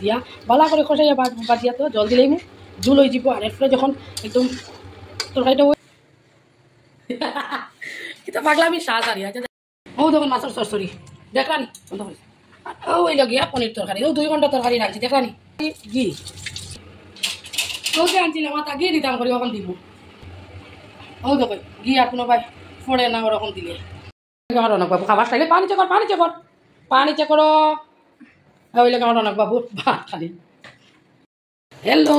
দিয়া বালা করে খসাইয়া বাজিয়া তো জল দিলেই মু জুল হয়ে যাব। আর এরপরে যখন একদম তরকারিটা কিন্তু পাগলামি শ্বাস আর ও তখন মাছের সরসরি দেখলানি ওই লগিয়া পনির তরকারি ও 2 ঘন্টা তরকারি রাখছি দেখলানি ঘি ওকে আনছিলাম মাথা ঘি দিতাম করি ওখান দিব ও দেখো ঘি আর কোনো ভাই ফোড়ে না ওরকম দিলে অনেক বাবু খাবার চাইলে পানি চেকর পানি চেকর ওই লেগে আমার অনেক বাবু ভাত খালি। হ্যালো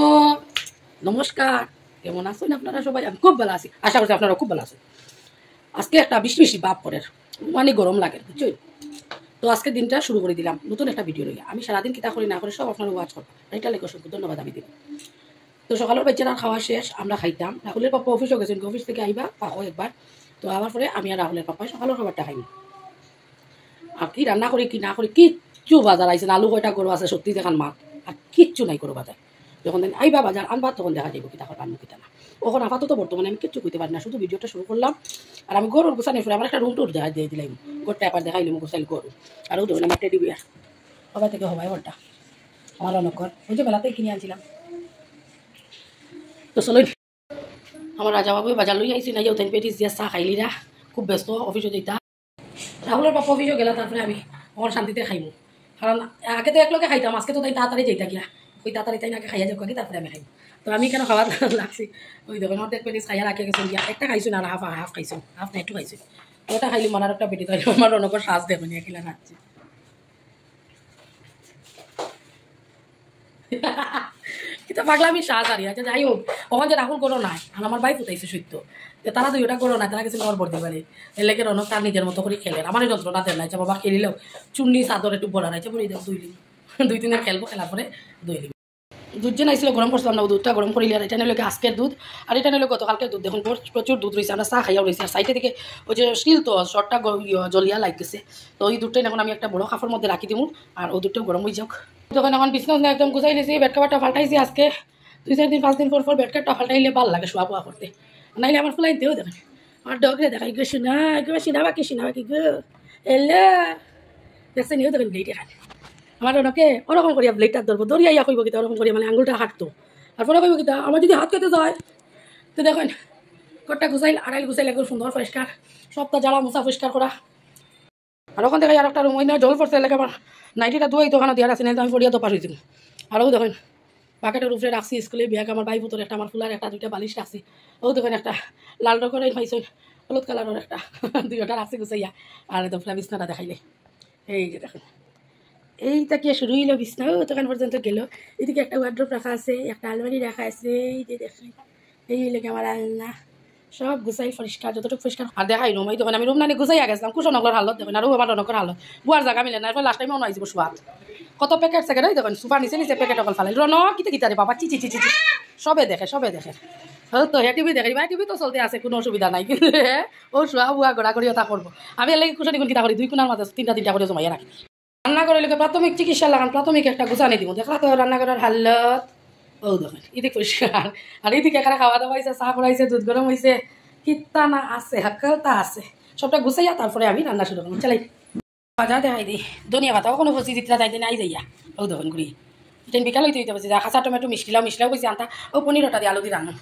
নমস্কার, কেমন আছেন আপনারা সবাই? আমি খুব ভালো আছি, আশা করছি আপনারা খুব ভালো আছেন। আজকে একটা বেশি ভাব পড়ে মানে গরম লাগে বুঝছেন। তো আজকে দিনটা শুরু করে দিলাম নতুন একটা ভিডিও লইয়া। আমি সারাদিন কিতা করি না করে সব আপনারা ওয়াচ করবো, এটা লেগে অসংখ্য ধন্যবাদ আমি দিব। তো সকালের বাচ্চারা খাওয়া শেষ, আমরা খাইতাম। রাহুলের পাপা অফিসও গেছেন, অফিস থেকে আইবা পাখো একবার। তো আবার পরে আমি আর রাহুলের পাপাই সকালের খাবারটা খাইনি। আর কি রান্না করি কি না করি কিচ্ছু বাজার আইসেন, আলু কয়টা গরু আছে সত্যি দেখান মাত আর কিচ্ছু নাই করো বাজার। যখন আইবা বাজার আনবা তখন দেখা যাবো কিতা করবা কিতা না। ওখানে আপাতত বর্তমানে আমি কিচ্ছু করতে পারি না, শুধু ভিডিওটা শুরু করলাম। আর আমি গরুর গোছানি ফুলে আমার একটা রুম টুর দেখা দিয়ে দিলাম, গোটা এবার দেখাইলাম গোছাইল গরু। আর ও ধরুন আমার টেডি বিয়ার সবাই থেকে হবাই ওরটা আমার অনকর ওই যে মেলাতেই কিনে আনছিলাম। তো চলো আমার রাজা বাবু বাজার লই আইসি না যে ওখানে পেটিস দিয়া চা খাইলিরা, খুব ব্যস্ত অফিসে যেটা। রাহুলের বাপা অফিসে গেলা, তারপরে আমি আমার শান্তিতে খাইমু। কারণ আগে তো একলগে খাইতাম, আজকে তো তাই তাড়াতাড়ি যাইতা গিয়া ওই তাড়াতাড়ি তাই নাকি খাইয়া যাবো আগে তারপরে আমি খাই। তো আমি কেন খাওয়া লাগছি ওই দেখুন আমার এক পেটিস খাইয়া রাখে গেছেন গিয়া, একটা খাইছো না হাফ খাইছো, হাফ না একটু খাইছো। ওটা খাইলি মনার একটা পেটি খাইলো, আমার অনকর শ্বাস দেখুন একিলা খাচ্ছি। কিন্তু পাগলামি শ্বাস আর আছে। যাই হোক ওখান যে রাহুল করো নাই আর আমার ভাই ফুটাইছে সত্য, তারা দুইটা করো না, তারা গেছে নর বর্দি বাড়ি এলাকে রনক তার নিজের মতো করে খেলেন। আমার যন্ত্রণা দেন নাইছে বাবা খেলিলেও চুন্নি চাদর একটু বড়া নাইছে বলে দেব 2 দিনের খেলবো, খেলার পরে দই দিব। দুধ যে নাইছিল গরম করছিলাম না, দুধটা গরম করিলে আর এটা নিলে আজকের দুধ আর এটা নিলে গতকালকের দুধ। দেখুন প্রচুর দুধ রয়েছে, আমরা চা খাইয়াও রয়েছি। আর সাইডে থেকে ওই যে স্টিল তো শর্টটা জলিয়া লাগতেছে, তো ওই দুধটাই এখন আমি একটা বড় কাপড়ের মধ্যে রাখি দিব আর ওই দুধটাও গরম হয়ে যাক। তখন এখন বিছনা একদম গুছাই নিয়েছি, বেড কাভারটা পাল্টাইছি আজকে 2-4 দিন 5 দিন পর বেড কাভারটা পাল্টাইলে ভালো লাগে শোয়া পোয়া করতে, নাইলে আমার ফুলাই দেও দেখেন আমার ডগরে দেখাই গো শোনা একেবারে সিনা বাকি গো এলে দেখছেন ইও দেখেন ব্লেড এখানে আমার ওনাকে ওরকম করিয়া ব্লেডটা ধরবো, দরিয়া কইব কিতা ওরকম করিয়া মানে আঙুলটা হাঁটতো। তারপরে কইব কিতা আমার যদি হাত কেটে যায়। তো দেখেন ঘরটা গুছাইল আড়াইল গুছাইল একদম সুন্দর পরিষ্কার, সবটা জ্বালা মোছা পরিষ্কার করা। আর ওখান থেকে আর একটা রুম ওই না জল পড়ছে এলাকা আমার নাইটিটা দুয়াই তো ওখানে দিয়া আছে না, আমি পড়িয়া তো পার হয়েছিল। আরও দেখেন বাকেটের উপরে রাখছি স্কুলে ব্যাগ আমার ভাই পুতোর একটা, আমার ফুলার একটা, 2টা বালিশ রাখছি। ও দেখেন একটা লাল রঙের পাইছ হলুদ কালারের একটা 2টা রাখছি গুছাইয়া। আর একদম বিছনাটা দেখাইলে এই যে দেখেন এইটা কি শুরু হইলো বিছনা ও তখন পর্যন্ত গেল। এদিকে একটা ওয়ার্ড্রোপ রাখা আছে, একটা আলমারি রাখা আছে, এই যে দেখেন এই লেগে আমার আলনা সব গুছাই পরিষ্কার যতটুকু পরিষ্কার। আর দেখাই রুম এই তখন আমি রুম নানি গুছাইয়া গেছিলাম কুশনগর হালত দেখেন, আর আমার রনকর হালত বুয়ার জায়গা মিলে না। এরপর লাস্ট টাইম আইসব সোয়াদ কত প্যাকেট সেকেন্ড ওই দেখেন সুপার নিচে প্যাকেট অকল ফালাই রন কিতে কিতারে বাবা চিচি সবে দেখে তো হ্যাঁ টিভি দেখে টিভি তো চলতে আছে, কোনো অসুবিধা নাই। কিন্তু ও শোয়া বুয়া গড়া করিও তা করবো আমি এলাকি কুশনি কিতা করি 2 কোণার মাঝে 3টা করে জমাইয়া রাখি। রান্না করে লোকে প্রাথমিক চিকিৎসা লাগান, প্রাথমিক একটা গুছানি দিব দেখলা তো রান্নাঘরের হালত ও দেখেন এদিকে পরিষ্কার। আর এদিকে এখানে খাওয়া দাওয়া হয়েছে, চা করাইছে, দুধ গরম হয়েছে, কিত্তা না আছে হাক্কালতা আছে, সবটা গুছাইয়া তারপরে আমি রান্না শুরু করবো। চালাই বাজার দেখাই দিই ধনিয়া পাতাও কোনো ফসি দিতে তাই দিন আই যাইয়া ও দেখুন ঘুরি এটা বিকাল হইতে হইতে পারছি খাঁচা টমেটো মিষ্টিলাও কইছি আনতা ও পনিরটা দিয়ে আলু দিয়ে রান্না।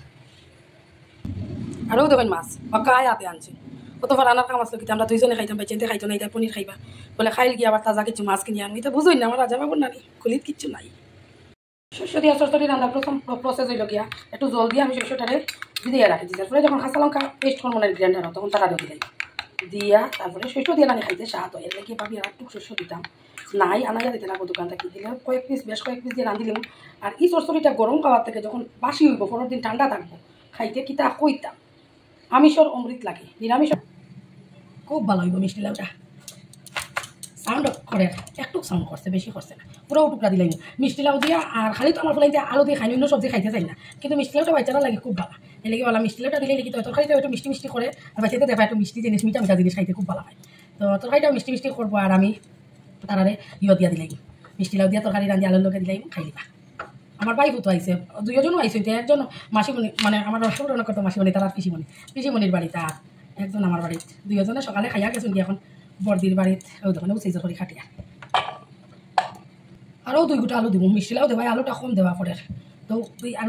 আরও দেখেন মাছ অকায় হাতে আনছে কতবার রান্নার কাম আসলো কিন্তু আমরা 2 জনে খাইতাম, বাইচেনতে খাইতো না, এটা পনির খাইবা বলে খাইল গিয়ে আবার তাজা কিছু মাছ কিনে আনবি। তো বুঝুই না আমার রাজা বাবুর নানি খুলিত কিচ্ছু নাই। শস্য দিয়া সরসরি রান্নার প্রথম প্রসেস হইল গিয়া একটু জল দিয়ে আমি শস্যটারে দিয়ে রাখি দিই, তারপরে যখন কাঁচা লঙ্কা পেস্ট হরমোনের গ্রাইন্ডার হয় তখন তারা দিয়ে দিয়া তারপরে শস্য দিয়ে নানি খাইতে স্বাদ হয়। এলে কি ভাবি আর একটু শস্য দিতাম নাই আনাইয়া দিতে না দোকান থেকে দিলে বেশ কয়েক পিস দিয়ে রাঁধিলাম। আর এই সরসরিটা গরম খাওয়ার থেকে যখন বাসি হইব 15 দিন ঠান্ডা থাকবো খাইতে কিতা কইতাম আমিষর অমৃত লাগে, নিরামিষ খুব ভালো হইব। মিষ্টি লাউটা সাউন্ড করে একটু সাউন্ড করছে, বেশি করছে না, পুরো টুকরা দিলাই মিষ্টি লাউ দিয়া। আর খালি তো আমার ফলাইতে আলু দিয়ে খাই, অন্য সবজি খাইতে চাই না, কিন্তু মিষ্টি লাউটা বাচ্চারা লাগে খুব ভালো। এলাকি বলা মিষ্টি লাউটা দিলে নাকি তরকারিটা একটু মিষ্টি করে আর বাচ্চাতে দেবা একটু মিষ্টি জিনিস মিঠা জিনিস খাইতে খুব ভালো হয়। তো তরকারিটাও মিষ্টি করবো আর আমি তারারে দিয়া দিলাই মিষ্টি লাউ দিয়া তরকারি রান্ধি আলুর লোকে দিলাই খাইলিবা। আমার ভাই ফুতো আইসে 2জনও আইসে, একজন মাসিমণি মানে আমার রসুন করতো মাসিমণি, তার আর পিসিমণির বাড়ি, তার একজন আমার বাড়িতে 2 জনে সকালে খাইয়া গেছেন কি এখন বর্দির বাড়িতে ওই দোকানে উচেছে করে খাটিয়া। আরও 2 গোটা আলু দিব, মিষ্টিলাও দেওয়া, আলুটা কম দেওয়া পরে। তো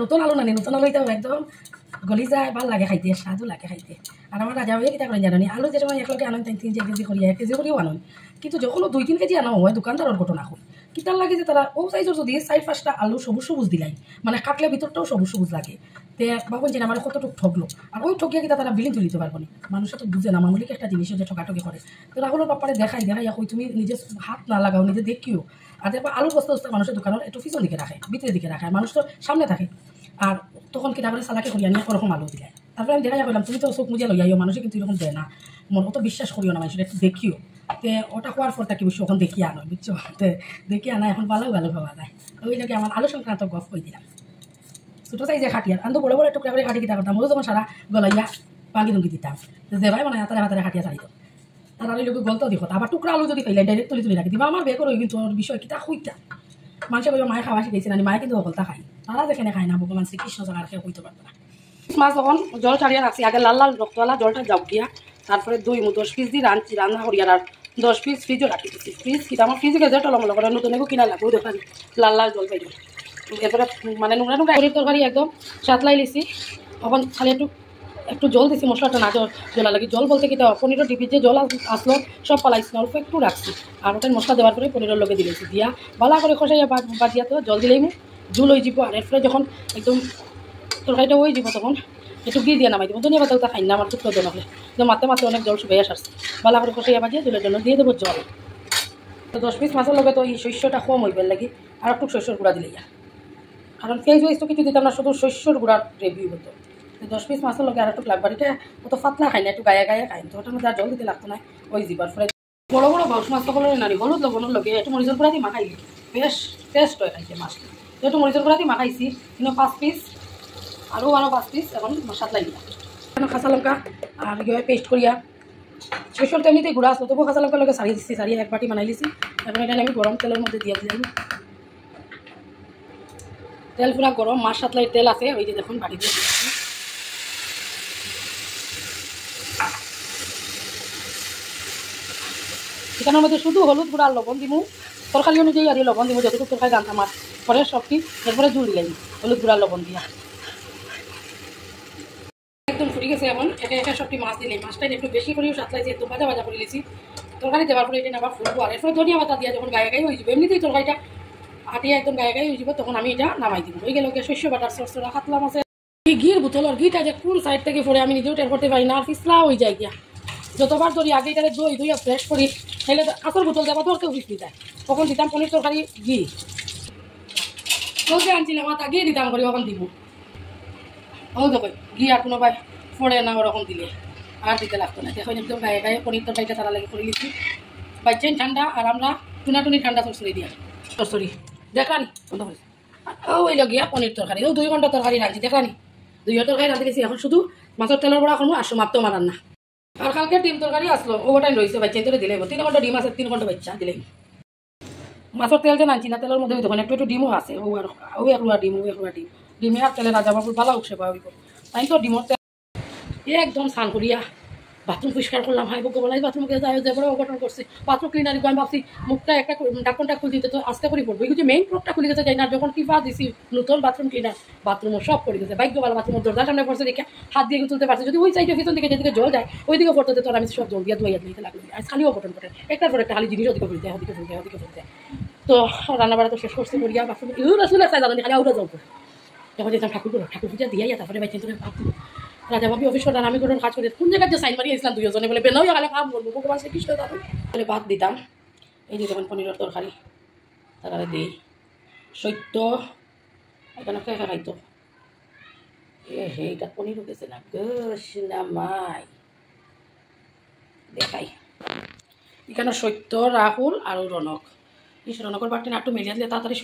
নতুন আলু নানি, নতুন আলু এটা একদম গলি যায়, ভাল লাগে খাইতে, স্বাদও লাগে খাইতে। আর আমার রাজা ভাইয়া কিতা করেন জানি, আলু যে সময় একলগে আনেন 3 কেজি করিয়া 1 কেজি করিও আনেন, কিন্তু যখন 2-3 কেজি আনা হয় দোকানদারের ঘটনা হয় কিতার লাগে যে তারা ও সাইজের যদি 4-5টা আলু সবুজ সবুজ দিলাই, মানে কাটলে ভিতরটাও সবুজ সবুজ লাগে। তে ভাবুন যে আমার কতটুকু ঠকলো, আর ওই ঠকিয়া কিতা তারা বিলিং তুলিতে পারবো না। মানুষে তো বুঝে না, মামুলিক একটা জিনিস যে ঠকাঠকি করে। তো রাহুলের ব্যাপারে দেখাই ওই তুমি নিজে হাত না লাগাও, নিজে দেখিও। আর দেখবা আলু বস্তা বস্তা মানুষের দোকানের একটু পিছন দিকে রাখে, ভিতরের দিকে রাখে, মানুষ তো সামনে থাকে। আর তখন কিনা করে সালাকে করিয়া নিয়ে ওরকম আলু দিলাই। তারপরে আমি দেখাই করলাম তুমি তো চোখ মুজিয়া লইয়াইও, মানুষে কিন্তু এরকম দেয় না, মন অত বিশ্বাস করিও না, মানুষের একটু দেখিও। তে ওটা হওয়ার পর তাকে বেশি ওখান দেখিয়ে আনো, বুঝছো? তে দেখিয়ে আনা এখন ভালো ভালো পাওয়া যায়। ওই লোকে আমার আলু সংক্রান্ত গপ করে দিলাম। ছোটো সাইজে খাটিয়ার আনতো বড় বড় টুকরা করে খাটি কিতা করতাম, ওই যখন সারা গলাইয়া পাঙ্গি দুঙ্গি দিতাম, যে ভাই মানে হাতারে হাতারে খাটিয়া ছাড়িত। তার আলু লোকে গলতো দেখো, আবার টুকরা আলু যদি খাইলে ডাইরেক্ট তুলি তুলি রাখি দিবা, আমার বের করে কিন্তু ওর বিষয় কিতা হইতা। মানুষের বলবে মায়ে খাওয়া শিখেছি না, মায়ে কিন্তু অকলতা খাই, তারা যেখানে খায় না ভগবান শ্রীকৃষ্ণ ছাড়া আর কেউ হইতে পারবে না। মাছ তখন জল ছাড়িয়ে রাখছি, আগে লাল লাল রক্তওয়ালা জলটা জাউকিয়া, তারপরে 10 পিস দিয়ে রান্না করিয়ার, আর 10 পিস ফ্রিজও রাখি দিচ্ছি। ফ্রিজ কিন্তু আমার ফ্রিজে গেছে টলমল করে নতুন এগো কিনা লাগবে, দেখা লাল লাল জল পাই। এরপরে মানে নোংরা নোংরা তরকারি একদম সাতলাই লিছি। তখন খালি একটু জল দিছি, মশলাটা না জলা লাগে। জল বলতে কিটা পনিরের ডিপির যে জল আসলো সব পালাইছি, অল্প একটু রাখছি। আর ওটাই মশলা দেওয়ার পরে পনিরের লগে দিলেছি, দিয়া বালা করে খসাইয়া বাজিয়া তো জল দিলেই জুল হয়ে যাব। আর এরপরে যখন একদম তরকারিটা হয়ে যাব তখন একটু ঘি দিয়ে নামাই দেবো। ধনিয়া পাতা খাই না আমার চুক্ত দেন হলে, মাতে মাতে অনেক জল শুকাইয়া সারছে। বালা করে খসাইয়া বাজিয়া জলের জন্য দিয়ে দেবো জল। তো 10 পিস মাছের লগে তো এই শস্যটা কম হইবার লাগে, আর একটু শস্যর গুঁড়া দিলে কারণ পেঁয়াজ ওয়াইজ তো কিছু দিতাম না, শুধু শস্যর গুঁড়ার গ্রেভি হতো। 10 পিস মাছের লগে আর একটু লাগবার, এটা অত পাতলা খাই না, একটু গায়ে গায়ে খাই, তো ওটার মধ্যে আর জল দিতে লাগতো না। ওই জিবার ফলে বড় বড় বাউস মাছ সকলের নারী হলুদ লবণের লগে একটু মরিচের গুঁড়া দিয়ে মাখাইলি বেশ টেস্ট হয়ে খাইছে মাছটা। তো একটু মরিচের গুঁড়া দিয়ে মাখাইছি, কিন্তু 5 পিস আরও 5 পিস এখন সাতলাই দিলাম। কাঁচা লঙ্কা আর গিয়ে পেস্ট করিয়া শস্যর তো এমনিতেই গুঁড়া আসলো, তবু কাঁচা লঙ্কার লগে সারিয়ে দিচ্ছি, সারিয়ে এক বাটি বানাই দিচ্ছি। এখন এটা আমি গরম তেলের মধ্যে দিয়ে দিলাম। তেল পুরা গরম, মাছ সাতলাই তেল আছে, ওই যে দেখুন বাটি দিয়ে দিচ্ছি। এখানের মধ্যে শুধু হলুদ গুঁড়া লবণ দিমু, তরকারি অনুযায়ী আর লবণ দিমু, যতটুকু তরকারি জানতাম মাছ পরে সবটি এরপরে জুল দিলাম হলুদ গুঁড়া লবণ দিয়া। একদম ফুটে গেছে, এখন একে একে সবটি মাছ দিলাম। মাছটা একটু বেশি করেও সাতলাইছি, একটু ভাজা ভাজা করে নিয়েছি। তরকারি দেওয়ার পরে এটা আবার ফুলবো, আর এরপরে ধনিয়া পাতা দিয়া যখন গায়ে গায়ে হয়ে যাবে, এমনিতেই তরকারিটা আটিয়া একদম গায়ে গায়ে হয়ে যাবে, তখন আমি এটা নামাই দিব। ওই গেল শস্য বাটার সস খাতলাম আছে। ঘির বোতল, আর ঘিটা যে কোন সাইড থেকে পরে আমি নিজেও টের করতে পারি না, আর পিছলা হয়ে যায় গিয়া। যতবার ধরি আগে এটারে দই দইয়া ফ্রেশ করি, তাহলে কাঁচর বোতল দেওয়া তো কেউ পিছলি যায়। তখন দিতাম পনির তরকারি ঘি লোকে আনছিলাম, মাথা ঘি দিতাম করি, ওখান দিব। ও দেখো ঘি আর কোনো ভাই পড়ে না ওরকম দিলে, আর দিতে লাগতো না। দেখো একদম গায়ে গায়ে পনির তরকারিটা তারা লাগে করে নিচ্ছি। বাইচেন ঠান্ডা, আর আমরা টুনাটুনি ঠান্ডা সরসরি দিয়া সরসরি দেখলানি বন্ধ করেছি। ওই লগিয়া পনির তরকারি, 2 ঘন্টা তরকারি রাখছি, দেখলানি 2 ঘন্টা তরকারি রাঁধি গেছি। এখন শুধু মাছের তেলের বড়া কোনো আর সমাপ্ত মারান না। আর কালকে ডিম তরকারি আসলো, ওটাই রয়েছে, বাচ্চা তোরে দিলে 3 ঘন্টা ডিম আছে, 3 ঘন্টা বাচ্চা দিলে। মাছের তেল যে নানছি না, তেলের মধ্যে তখন একটু একটু ডিমও আছে, ও একলুয়া ডিম, ডিমে আর তেলে রাজা বাবুর ভালো উঠছে পাওয়া তাই তো ডিমর তেল একদম স্নান করিয়া বাথরুম পরিষ্কার করলাম। হাই ভগবান, বাথরুমকে যাই বড় অঘটন করছে। বাথরুম ক্লিনারি আমি ভাবছি মুখটা একটা ঢাকনটা খুলে দিতে, তো আস্তে করে পড়বো, কিন্তু মেইন প্রোপটা খুলে গেছে যাই না। যখন কি দিছি নতুন বাথরুম ক্লিনার, বাথরুমও সব করে গেছে। ভাগ্যবালা বাথরুমের দরজার সামনে পড়ছে দেখে হাত দিয়ে তুলতে পারছে। যদি ওই সাইডে পিছন দিকে যেদিকে জল যায় ওইদিকে পড়তে তো আমি সব জল দিয়ে ধুইয়া দিতে লাগলো। আর খালি অঘটন করে একটার পর একটা খালি জিনিস ওদিকে ফুলতে ওদিকে ফুলতে ওদিকে ফুলতে। তো রান্নাবাড়া তো শেষ করতে করিয়া বাথরুম আসলে জানি খালি আউটা জল করে যখন যেতাম ঠাকুর পূজা দিয়ে তারপরে বাইতে রাজা ভাবি অফিসর আমি কোনো কাজ করি, কোন জায়গায় যে সাইন মারিয়ে ইসলাম দুজনে বলে বেনাও গেলে কাম করবো, ভগবান শ্রীকৃষ্ণ তাহলে ভাত দিতাম। এই যে যখন পনিরের তরকারি তারা দিই সত্য এখানে খেয়ে খাইতো এইটা পনিরও গেছে না গোস না মাই দেখাই। এখানে সত্য, রাহুল আর রনক, রনকের বাড়িতে নাট্টু মেলিয়া দিলে তাড়াতাড়ি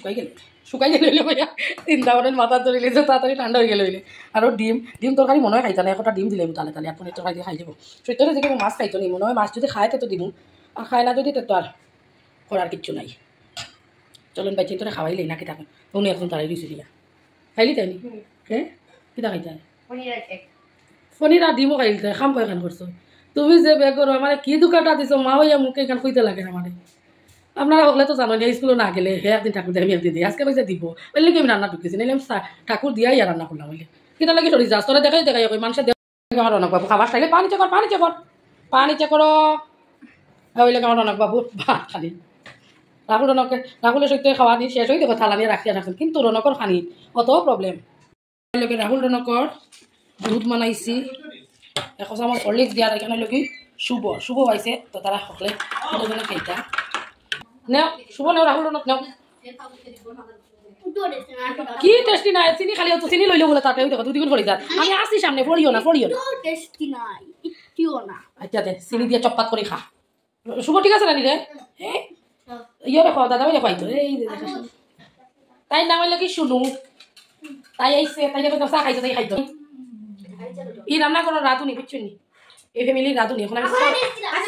শুকাই গেলে ভাইয়া চিন্তা করেন মাথা ধরিলে যে তাড়াতাড়ি ঠান্ডা হয়ে গেলে। আর ডিম তরকারি মনে হয় খাইতা না, একটা ডিম দিলে তাহলে তাহলে আর পনির তরকারি দিয়ে খাই যাবো। সত্যি যে কেউ মাছ খাইতো নি, মনে হয় মাছ যদি খায় তো দিব, আর খায় না যদি তো আর করার কিচ্ছু নাই। চলুন বাইচি তোরা খাওয়াইলেই নাকি থাকেন উনি এখন তারাই দিয়েছি দিয়া খাইলি তাই নি হ্যাঁ কিতা খাইতে পনির আর ডিমও খাইতে খাম কয়খান করছো তুমি যে বে করো আমার কি দোকানটা দিছো মা হইয়া মুখে এখান খুঁজতে লাগে আমার আপনারা হলে তো জানো যে স্কুলে না গেলে হে একদিন ঠাকুর দেখে একদিন দিই আজকে পয়সা দিব বললে কি আমি রান্না ঢুকেছি নাহলে আমি ঠাকুর দিয়াই আর রান্না করলাম বলে কিনা লাগে সরি যাস তোরা দেখাই দেখাই মানুষের দেখা রনক বাবু খাবার খাইলে পানি চেকর পানি চেকর ওই লাগে আমার রনক বাবু ভাত খালি রাহুলের সত্যি খাওয়া দিয়ে শেষ হয়ে দেখো থালা নিয়ে রাখিয়া রাখছেন কিন্তু রনকর খানি কত প্রবলেম লোকে রাহুল রনকর দুধ বানাইছি এখন আমার হরলিক্স দিয়ার এখানে লোক শুভ পাইছে তো তারা সকলে দুজনে খাইতা নেও শুভ নেও রাহুল রনক নেও কি টেস্টি নাই চিনি খালি তো চিনি লইলো বলে তাতে দেখো দুদিন পড়ি যাত আমি আসি সামনে পড়িও না টেস্টি নাই একটুও না আচ্ছা দে চিনি দিয়ে চপাত করে খা শুভ ঠিক আছে না রে ইয়ে রেখো দাদা বলে খাইতো এই তাই নাম হইলো কি শুনু তাই আইসে তাই দেখো চা খাইছো তাই খাইতো ই রান্না করো রাঁধুনি বুঝছো নি এই ফ্যামিলির রাঁধুনি এখন আমি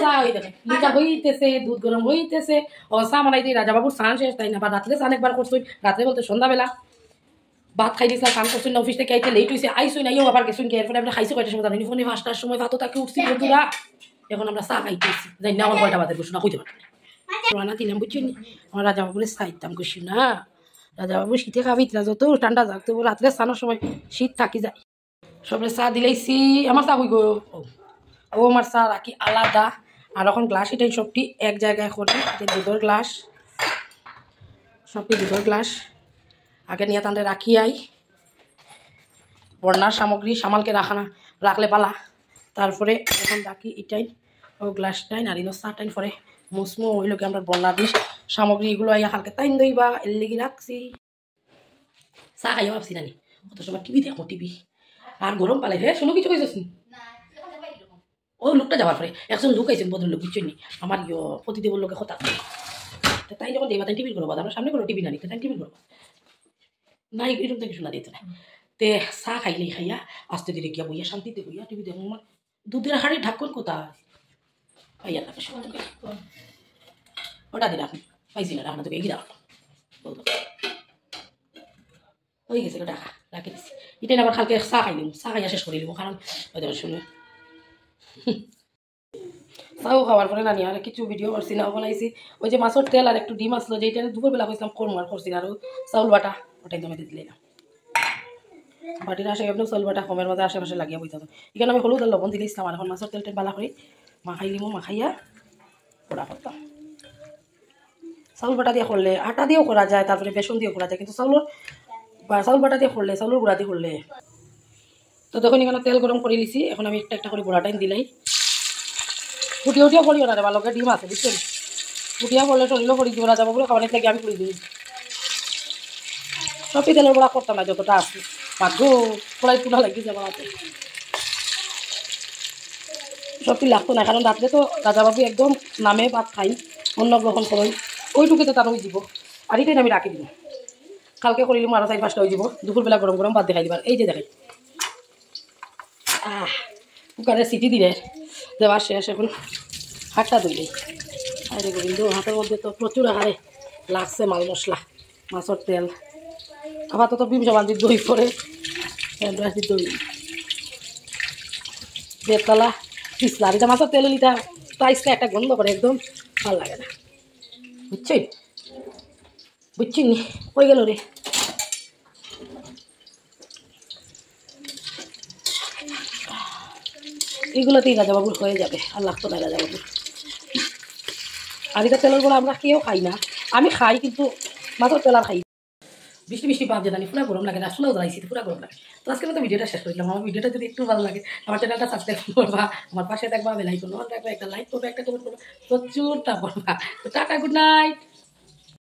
চা হয়ে দেখে লিকা হইতেছে দুধ গরম হইতেছে ও চা বানাই দিই রাজাবাবুর স্নান শেষ তাই না বা রাত্রে স্নান একবার করছুই রাত্রে বলতে সন্ধ্যাবেলা ভাত খাই দিয়েছিলাম স্নান করছুই না অফিস থেকে আইতে লেট হয়েছে আইসুই না ইও আবার গেছুন কে এরপরে আমরা খাইছো কয়টার সময় জানি ফোনে 5টার সময় ভাতও তাকে উঠছি বন্ধুরা এখন আমরা চা খাইতেছি যাই না আমার কয়টা বাজে বসু না কইতে পারি রান্না দিলাম বুঝছো নি আমার রাজাবাবুরে চাইতাম কইছি না রাজাবাবু শীতে খাবি যত ঠান্ডা যাক তবু রাত্রে স্নানের সময় শীত থাকি যায় সবরে চা দিলাইছি আমার চা হই গো ও আমার চা রাখি আলাদা আর এখন গ্লাস এটাই সবটি এক জায়গায় করে দুধের গ্লাস সবটি দুধের গ্লাস আগে নিয়ে তাদের রাখি আই বন্যার সামগ্রী সামালকে রাখলে পালা তারপরে এখন রাখি এটাই ও গ্লাসটাই নারিনো চাটাইন পরে মুসমো ওই লোকে আমরা বন্যার দিস সামগ্রী এগুলো আইয়া হালকা তাইন দইবা এর লেগে রাখছি চা খাইয়া ভাবছি নানি কত সময় টিভি দেখো টিভি আর গরম পালাই হে শুনো কিছু কইছিস ও লোকটা যাওয়ার পরে একজন লোক আইছেন বদল লোক বুঝছেন নি আমার প্রতিদেবর লোকে কথা তাই যখন দেবা তাই টিভি করবো আমরা সামনে করো টিভি না নিতে তাই টিভি করবো নাই এরকম থেকে শোনা দিত না তে চা খাইলেই খাইয়া আস্তে ধীরে গিয়া বইয়া শান্তিতে বইয়া টিভি দেখো আমার দুধের হাড়ি ঢাকুন কোথায় পাইয়া থাকে ওটা দিন আপনি পাইছি না রাখনা তোকে এগিয়ে রাখো হয়ে গেছে টাকা রাখি দিচ্ছি এটাই আবার কালকে চা খাইলিম চা খাইয়া শেষ করে দিব কারণ শুনে চাও খাওয়ার পরে নানি আর কিছু ভিডিও করছি না বানাইছি ওই যে মাছের তেল আর একটু ডিম আসলো যেটা দুপুরবেলা কইছিলাম করবো আর করছি না আর চাউল বাটা ওটাই জমে দিলে না বাটির আসে এমনি চাউল বাটা কমের মধ্যে আশেপাশে লাগিয়ে বইতে এখানে আমি হলুদ আর লবণ দিলে ইসলাম আর এখন মাছের তেল বালা করে মাখাই দিব মাখাইয়া পোড়া করতাম চাউল বাটা দিয়ে করলে আটা দিয়েও করা যায় তারপরে বেসন দিয়েও করা যায় কিন্তু চাউল বাটা দিয়ে করলে চাউলের গুঁড়া দিয়ে করলে তো তখন এখানে তেল গরম করে নিছি এখন আমি একটা করে গুঁড়া টাইম দিলাই ফুটিয়া করিও না রে ভালোকে ডিম আছে বুঝছেন ফুটিয়া করলে শরীরও করে দিব রাজা বাবুরে খাবারের থেকে আমি করে দিই সবই তেলের গুঁড়া করতাম না যতটা আছে ভাগ্য ফোড়াই পুরা লাগিয়েছে বানাতে সবটি লাগতো না কারণ রাত্রে তো রাজাবাবু একদম নামে ভাত খাই অন্ন গ্রহণ করই ওইটুকুতে তার ওই দিব আর এটাই আমি রাখি দিব কালকে করিলাম আরো 4-5টা হয়ে যাব দুপুরবেলা গরম গরম ভাত দেখাই দিবার এই যে দেখাই কুকারে সিটি দিলে দেওয়ার শেষ এখন হাতটা ধুইলে আরে গোবিন্দ হাতের মধ্যে তো প্রচুর আহারে লাগছে মাল মশলা মাছের তেল আবার তো বিমসা বান্ধি দই পরে দই বেতলা পিছলা আর এটা মাছের তেল লিটা প্রাইসটা একটা গন্ধ করে একদম ভালো লাগে না বুঝছেন নি কই গেল রে এগুলোতেই রাজাবাবুর হয়ে যাবে আর লাগতো না রাজাবাবুর আর এটা তেলের গুঁড়া আমরা কেউ খাই না আমি খাই কিন্তু মাত্র তেল আর খাই বৃষ্টি ভাব যে জানি পুরো গরম লাগে না আসলেও জ্বালাইছি পুরো গরম লাগে তো আজকে তো ভিডিওটা শেষ করলাম আমার ভিডিওটা যদি একটু ভালো লাগে আমার চ্যানেলটা সাবস্ক্রাইব করবা আমার পাশে থাকবা বেল আইকন অন রাখবা একটা লাইক করবে একটা কমেন্ট করবে প্রচুরটা করবা তো টাটা গুড নাইট।